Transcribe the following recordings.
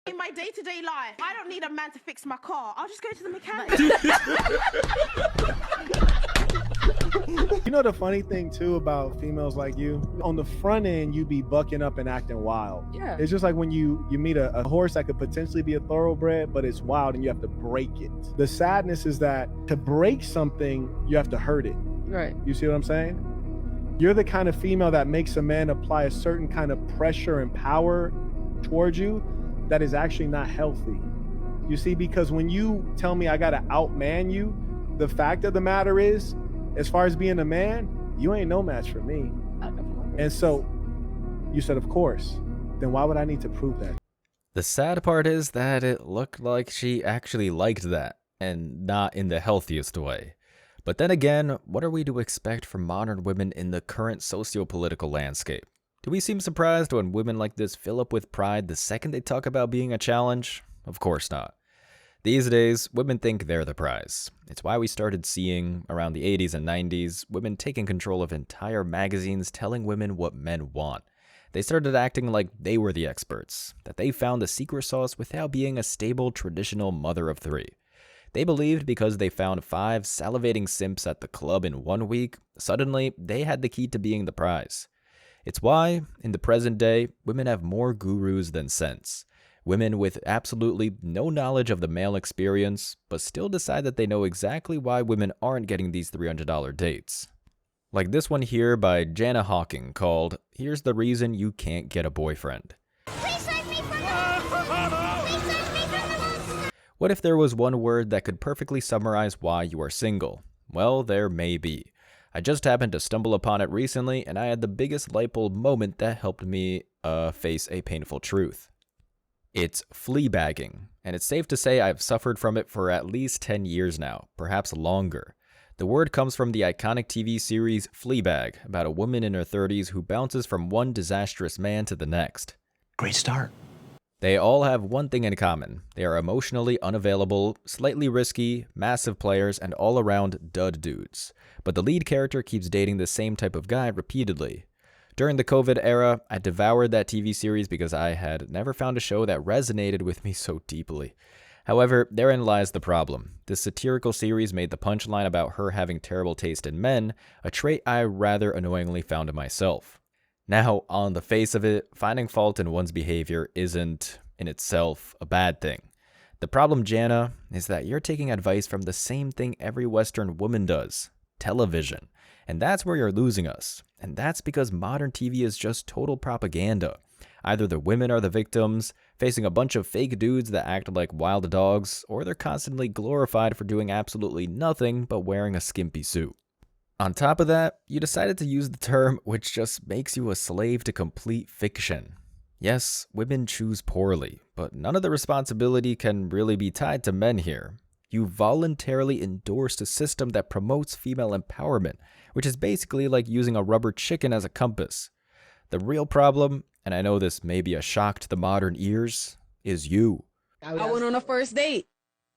In my day-to-day life, I don't need a man to fix my car. I'll just go to the mechanic. You know the funny thing too about females like you? On the front end, you be bucking up and acting wild. Yeah. It's just like when you meet a horse that could potentially be a thoroughbred, but it's wild and you have to break it. The sadness is that to break something, you have to hurt it. Right. You see what I'm saying? You're the kind of female that makes a man apply a certain kind of pressure and power towards you that is actually not healthy. You see, because when you tell me I gotta outman you, the fact of the matter is, as far as being a man, you ain't no match for me. And so you said, of course, then why would I need to prove that? The sad part is that it looked like she actually liked that, and not in the healthiest way. But then again, what are we to expect from modern women in the current socio-political landscape? Do we seem surprised when women like this fill up with pride the second they talk about being a challenge? Of course not. These days, women think they're the prize. It's why we started seeing, around the 80s and 90s, women taking control of entire magazines telling women what men want. They started acting like they were the experts, that they found the secret sauce without being a stable, traditional mother of three. They believed because they found 5 salivating simps at the club in 1 week, suddenly they had the key to being the prize. It's why, in the present day, women have more gurus than sense. Women with absolutely no knowledge of the male experience, but still decide that they know exactly why women aren't getting these $300 dates. Like this one here by Jana Hawking called, "Here's the Reason You Can't Get a Boyfriend." What if there was one word that could perfectly summarize why you are single? Well, there may be. I just happened to stumble upon it recently, and I had the biggest light bulb moment that helped me face a painful truth. It's fleabagging, and it's safe to say I've suffered from it for at least 10 years now, perhaps longer. The word comes from the iconic TV series Fleabag, about a woman in her 30s who bounces from one disastrous man to the next. Great start. They all have one thing in common. They are emotionally unavailable, slightly risky, massive players, and all-around dud dudes. But the lead character keeps dating the same type of guy repeatedly. During the COVID era, I devoured that TV series because I had never found a show that resonated with me so deeply. However, therein lies the problem. This satirical series made the punchline about her having terrible taste in men a trait I rather annoyingly found in myself. Now, on the face of it, finding fault in one's behavior isn't, in itself, a bad thing. The problem, Jana, is that you're taking advice from the same thing every Western woman does: television. And that's where you're losing us. And that's because modern TV is just total propaganda. Either the women are the victims, facing a bunch of fake dudes that act like wild dogs, or they're constantly glorified for doing absolutely nothing but wearing a skimpy suit. On top of that, you decided to use the term which just makes you a slave to complete fiction. Yes, women choose poorly, but none of the responsibility can really be tied to men here. You voluntarily endorsed a system that promotes female empowerment, which is basically like using a rubber chicken as a compass. The real problem, and I know this may be a shock to the modern ears, is you. I went on a first date,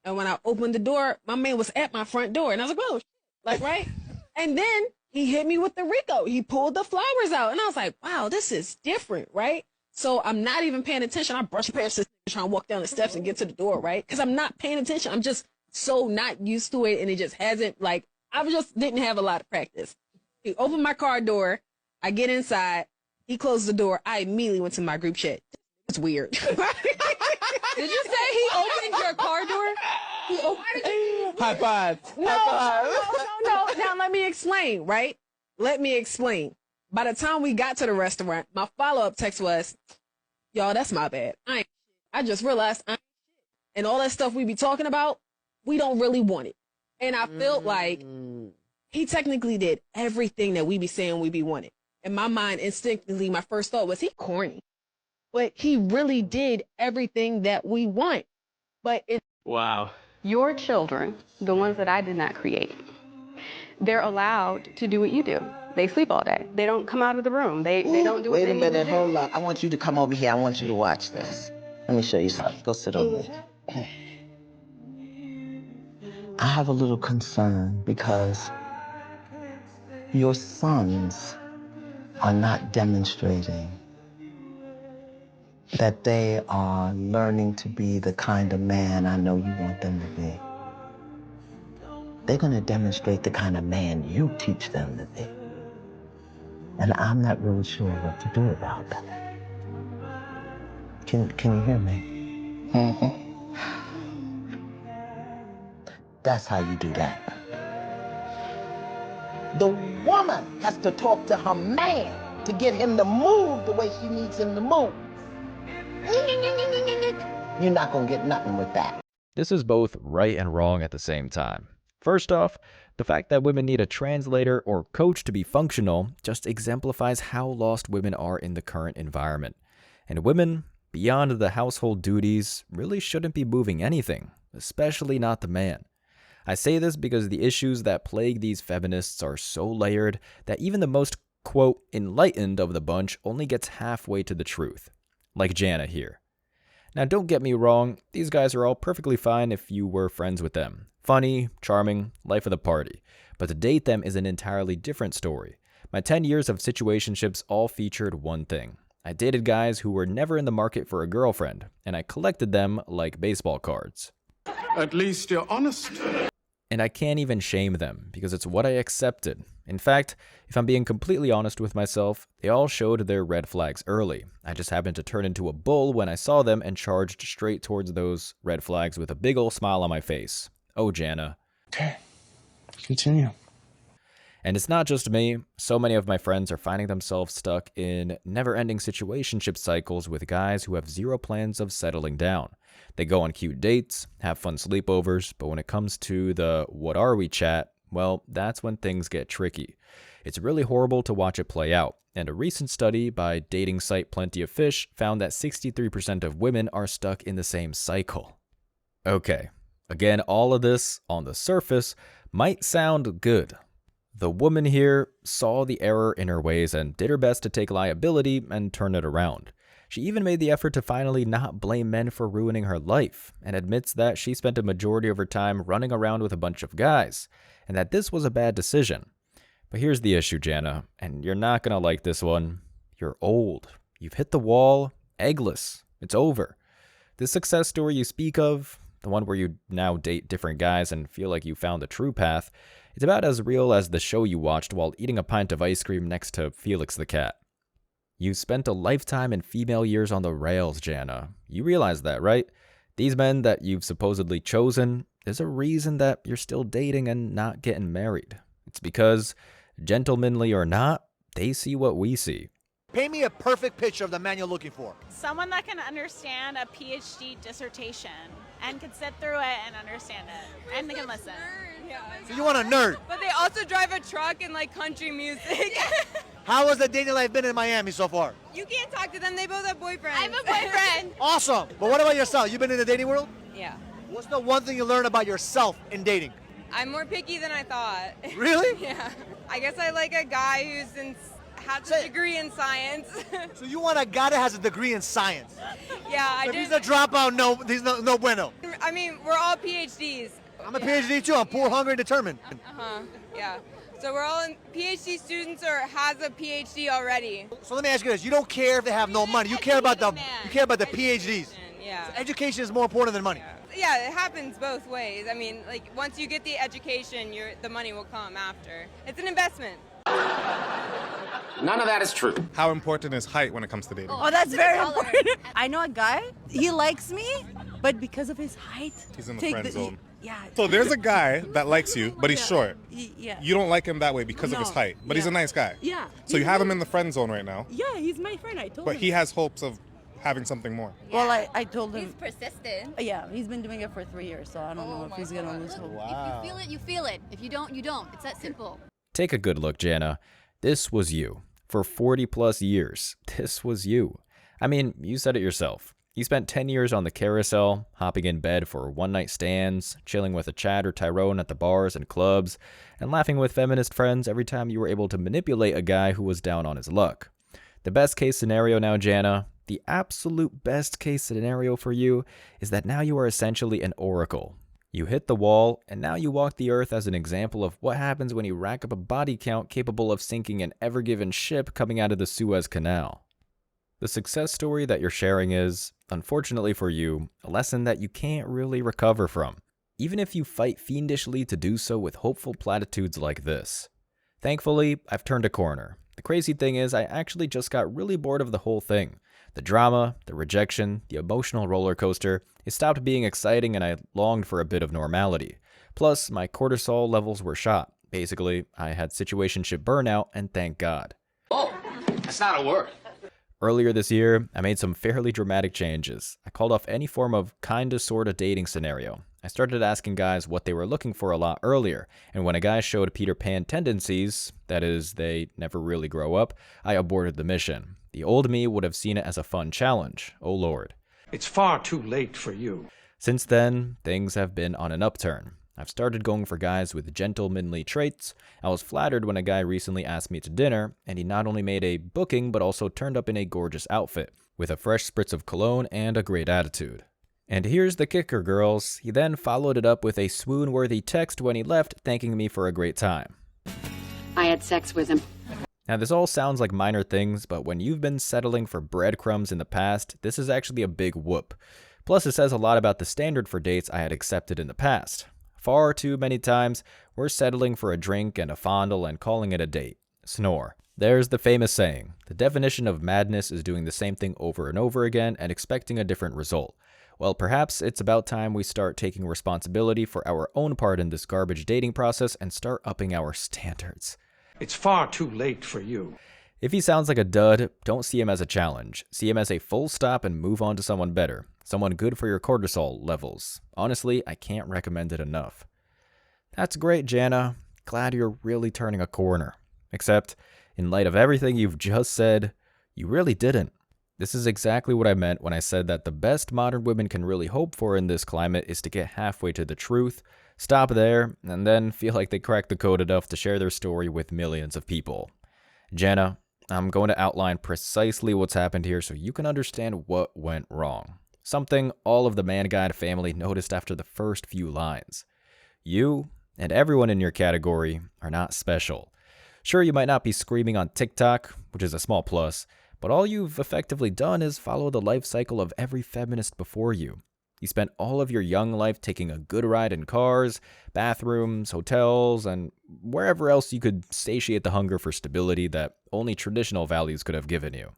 and when I opened the door, my man was at my front door, and I was like, "Whoa," like, right? And then he hit me with the Rico. He pulled the flowers out, and I was like, "Wow, this is different," right? So I'm not even paying attention. I brush past this, trying to walk down the steps and get to the door, right? Because I'm not paying attention. I'm just so not used to it, and it just hasn't, like, I just didn't have a lot of practice. He opened my car door. I get inside. He closed the door. I immediately went to my group chat. It's weird. Did you say he opened your car door? He opened. High five. No. Now let me explain, right? Let me explain. By the time we got to the restaurant, my follow-up text was, "Y'all, that's my bad. I just realized and all that stuff we be talking about, we don't really want it." And I felt like he technically did everything that we be saying we be wanting. In my mind, instinctively, my first thought was, he corny. But he really did everything that we want. But it's Wow. Your children, the ones that I did not create, they're allowed to do what you do. They sleep all day. They don't come out of the room. They don't do what Wait they a need to minute, do. hold up. I want you to come over here. I want you to watch this. Let me show you something. Go sit over there. I have a little concern because your sons are not demonstrating that they are learning to be the kind of man I know you want them to be. They're going to demonstrate the kind of man you teach them to be. And I'm not really sure what to do about that. Can you hear me? Mm-hmm. That's how you do that. The woman has to talk to her man to get him to move the way she needs him to move. You're not going to get nothing with that. This is both right and wrong at the same time. First off, the fact that women need a translator or coach to be functional just exemplifies how lost women are in the current environment. And women, beyond the household duties, really shouldn't be moving anything, especially not the man. I say this because the issues that plague these feminists are so layered that even the most, quote, enlightened of the bunch only gets halfway to the truth. Like Jana here. Now don't get me wrong, these guys are all perfectly fine if you were friends with them. Funny, charming, life of the party. But to date them is an entirely different story. My 10 years of situationships all featured one thing. I dated guys who were never in the market for a girlfriend, and I collected them like baseball cards. At least you're honest. And I can't even shame them, because it's what I accepted. In fact, if I'm being completely honest with myself, they all showed their red flags early. I just happened to turn into a bull when I saw them and charged straight towards those red flags with a big ol' smile on my face. Oh, Jana. Okay, continue. And it's not just me. So many of my friends are finding themselves stuck in never-ending situationship cycles with guys who have zero plans of settling down. They go on cute dates, have fun sleepovers, but when it comes to the what are we chat, well, that's when things get tricky. It's really horrible to watch it play out, and a recent study by dating site Plenty of Fish found that 63% of women are stuck in the same cycle. Okay, again, all of this, on the surface, might sound good. The woman here saw the error in her ways and did her best to take liability and turn it around. She even made the effort to finally not blame men for ruining her life, and admits that she spent a majority of her time running around with a bunch of guys, and that this was a bad decision. But here's the issue, Jana, and you're not gonna like this one. You're old. You've hit the wall, eggless. It's over. This success story you speak of, the one where you now date different guys and feel like you found the true path, it's about as real as the show you watched while eating a pint of ice cream next to Felix the cat. You spent a lifetime in female years on the rails, Jana. You realize that, right? These men that you've supposedly chosen, there's a reason that you're still dating and not getting married. It's because, gentlemanly or not, they see what we see. Paint me a perfect picture of the man you're looking for. Someone that can understand a PhD dissertation and can sit through it and understand it and they can listen. So you want a nerd. But they also drive a truck and like country music. How has the dating life been in Miami so far? You can't talk to them. They both have boyfriends. I have a boyfriend. Awesome. But what about yourself? You've been in the dating world? Yeah. What's the one thing you learned about yourself in dating? I'm more picky than I thought. Really? Yeah. I guess I like a guy who's has a degree in science. So you want a guy that has a degree in science? Yeah, If he's a dropout, he's no bueno. I mean, we're all PhDs. I'm a PhD too. I'm poor, hungry, and determined. Yeah. So we're all PhD students or has a PhD already. So let me ask you this: you don't care if they have no money. You care about the PhDs. Yeah. So education is more important than money. Yeah, it happens both ways. I mean, like once you get the education, the money will come after. It's an investment. None of that is true. How important is height when it comes to dating? Oh, that's very important. I know a guy, he likes me, but because of his height. He's in the friend zone. Yeah. So there's a guy that likes you, but he's short. Yeah. You don't like him that way because of his height, but he's a nice guy. Yeah. So you have him in the friend zone right now. Yeah, he's my friend. I told him. But he has hopes of having something more. Well, I told him. He's persistent. Yeah, he's been doing it for 3 years, so I don't know if he's gonna lose hope. If you feel it, you feel it. If you don't, you don't. It's that simple. Take a good look, Jana. This was you. For 40 plus years, this was you. I mean, you said it yourself. You spent 10 years on the carousel, hopping in bed for one-night stands, chilling with a Chad or Tyrone at the bars and clubs, and laughing with feminist friends every time you were able to manipulate a guy who was down on his luck. The best case scenario now, Jana, the absolute best case scenario for you is that now you are essentially an oracle. You hit the wall, and now you walk the earth as an example of what happens when you rack up a body count capable of sinking an Ever Given ship coming out of the Suez Canal. The success story that you're sharing is, unfortunately for you, a lesson that you can't really recover from, even if you fight fiendishly to do so with hopeful platitudes like this. Thankfully, I've turned a corner. The crazy thing is, I actually just got really bored of the whole thing. The drama, the rejection, the emotional roller coaster, it stopped being exciting and I longed for a bit of normality. Plus, my cortisol levels were shot. Basically, I had situationship burnout, and thank God. Oh, that's not a word. Earlier this year, I made some fairly dramatic changes. I called off any form of kinda sorta dating scenario. I started asking guys what they were looking for a lot earlier, and when a guy showed Peter Pan tendencies, that is, they never really grow up, I aborted the mission. The old me would have seen it as a fun challenge, oh lord. It's far too late for you. Since then, things have been on an upturn. I've started going for guys with gentlemanly traits. I was flattered when a guy recently asked me to dinner, and he not only made a booking but also turned up in a gorgeous outfit, with a fresh spritz of cologne and a great attitude. And here's the kicker, girls. He then followed it up with a swoon-worthy text when he left, thanking me for a great time. I had sex with him. Now this all sounds like minor things, but when you've been settling for breadcrumbs in the past, this is actually a big whoop. Plus it says a lot about the standard for dates I had accepted in the past. Far too many times, we're settling for a drink and a fondle and calling it a date. Snore. There's the famous saying, the definition of madness is doing the same thing over and over again and expecting a different result. Well, perhaps it's about time we start taking responsibility for our own part in this garbage dating process and start upping our standards. It's far too late for you. If he sounds like a dud, don't see him as a challenge. See him as a full stop and move on to someone better. Someone good for your cortisol levels. Honestly, I can't recommend it enough. That's great, Jana. Glad you're really turning a corner. Except, in light of everything you've just said, you really didn't. This is exactly what I meant when I said that the best modern women can really hope for in this climate is to get halfway to the truth, stop there, and then feel like they cracked the code enough to share their story with millions of people. Jana, I'm going to outline precisely what's happened here so you can understand what went wrong. Something all of the Man Guide family noticed after the first few lines. You, and everyone in your category, are not special. Sure, you might not be screaming on TikTok, which is a small plus, but all you've effectively done is follow the life cycle of every feminist before you. You spent all of your young life taking a good ride in cars, bathrooms, hotels, and wherever else you could satiate the hunger for stability that only traditional values could have given you.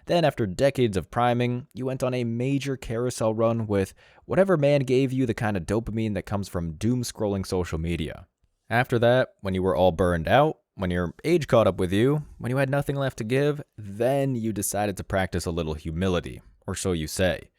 Then, after decades of priming, you went on a major carousel run with whatever man gave you the kind of dopamine that comes from doom-scrolling social media. After that, when you were all burned out, when your age caught up with you, when you had nothing left to give, then you decided to practice a little humility, or so you say.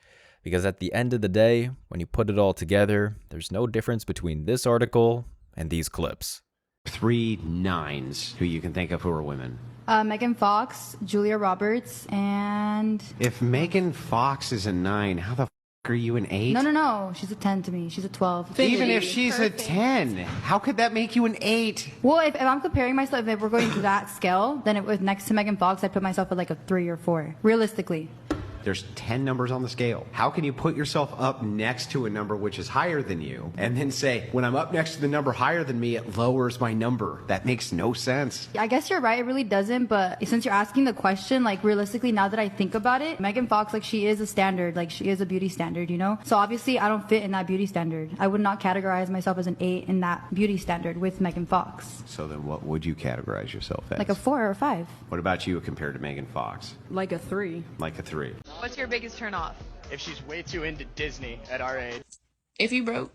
Because at the end of the day, when you put it all together, there's no difference between this article and these clips. 3 9s who you can think of who are women. Megan Fox, Julia Roberts, and... If Megan Fox is a 9, how the f*** are you an 8? No. She's a 10 to me. She's a 12. Even if she's a 10, how could that make you an 8? Well, if I'm comparing myself, if we're going to that scale, then next to Megan Fox, I'd put myself at like a 3 or 4, realistically. There's 10 numbers on the scale. How can you put yourself up next to a number which is higher than you and then say, when I'm up next to the number higher than me, it lowers my number? That makes no sense. I guess you're right, it really doesn't, but since you're asking the question, like realistically, now that I think about it, Megan Fox, like she is a standard, like she is a beauty standard, you know? So obviously I don't fit in that beauty standard. I would not categorize myself as an 8 in that beauty standard with Megan Fox. So then what would you categorize yourself as? Like a 4 or 5. What about you compared to Megan Fox? Like a 3. Like a 3. What's your biggest turn off? If she's way too into Disney at our age. If you broke,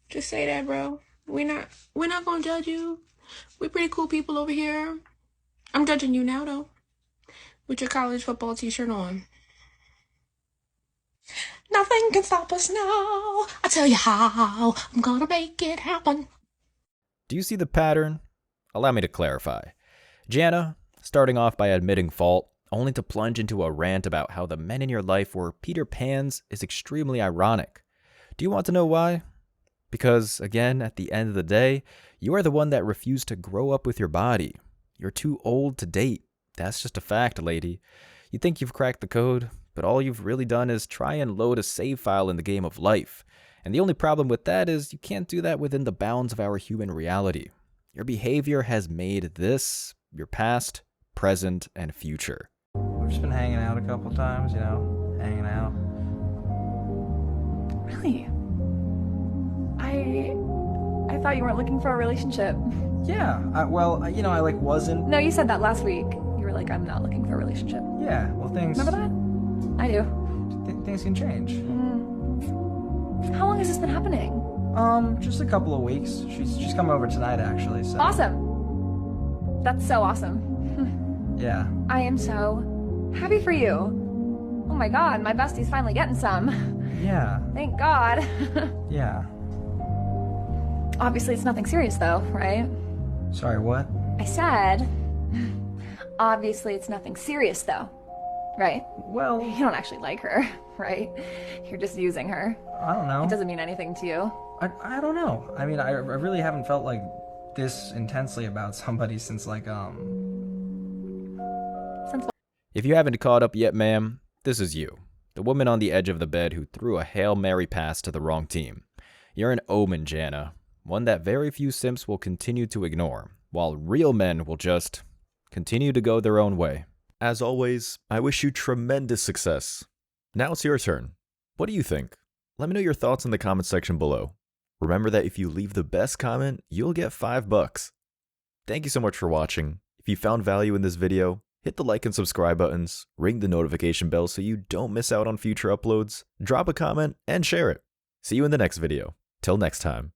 just say that, bro. We're not gonna judge you. We're pretty cool people over here. I'm judging you now though, with your college football t-shirt on. Nothing can stop us now. I tell you how. I'm gonna make it happen. Do you see the pattern? Allow me to clarify. Jana, starting off by admitting fault, only to plunge into a rant about how the men in your life were Peter Pans is extremely ironic. Do you want to know why? Because, again, at the end of the day, you are the one that refused to grow up with your body. You're too old to date. That's just a fact, lady. You think you've cracked the code, but all you've really done is try and load a save file in the game of life. And the only problem with that is you can't do that within the bounds of our human reality. Your behavior has made this your past, present, and future. we've just been hanging out a couple times, you know, hanging out. Really? I thought you weren't looking for a relationship. Yeah, well, you know, I wasn't. No, you said that last week. You were like, I'm not looking for a relationship. Yeah, well, things. Remember that? I do. Things can change. How long has this been happening? Just a couple of weeks. She's coming over tonight, actually. So. Awesome. That's so awesome. Yeah. I am so happy for you. Oh my God, my bestie's finally getting some. Yeah. Thank God. Yeah. Obviously, it's nothing serious, though, right? Sorry, what? I said, obviously, it's nothing serious, though, right? Well, you don't actually like her, right? You're just using her. I don't know. It doesn't mean anything to you. I don't know. I mean, I really haven't felt like this intensely about somebody since, like, If you haven't caught up yet, ma'am, this is you. The woman on the edge of the bed who threw a Hail Mary pass to the wrong team. You're an omen, Jana. One that very few simps will continue to ignore, while real men will just continue to go their own way. As always, I wish you tremendous success. Now it's your turn. What do you think? Let me know your thoughts in the comment section below. Remember that if you leave the best comment, you'll get $5. Thank you so much for watching. If you found value in this video, hit the like and subscribe buttons, ring the notification bell so you don't miss out on future uploads, drop a comment, and share it. See you in the next video. Till next time.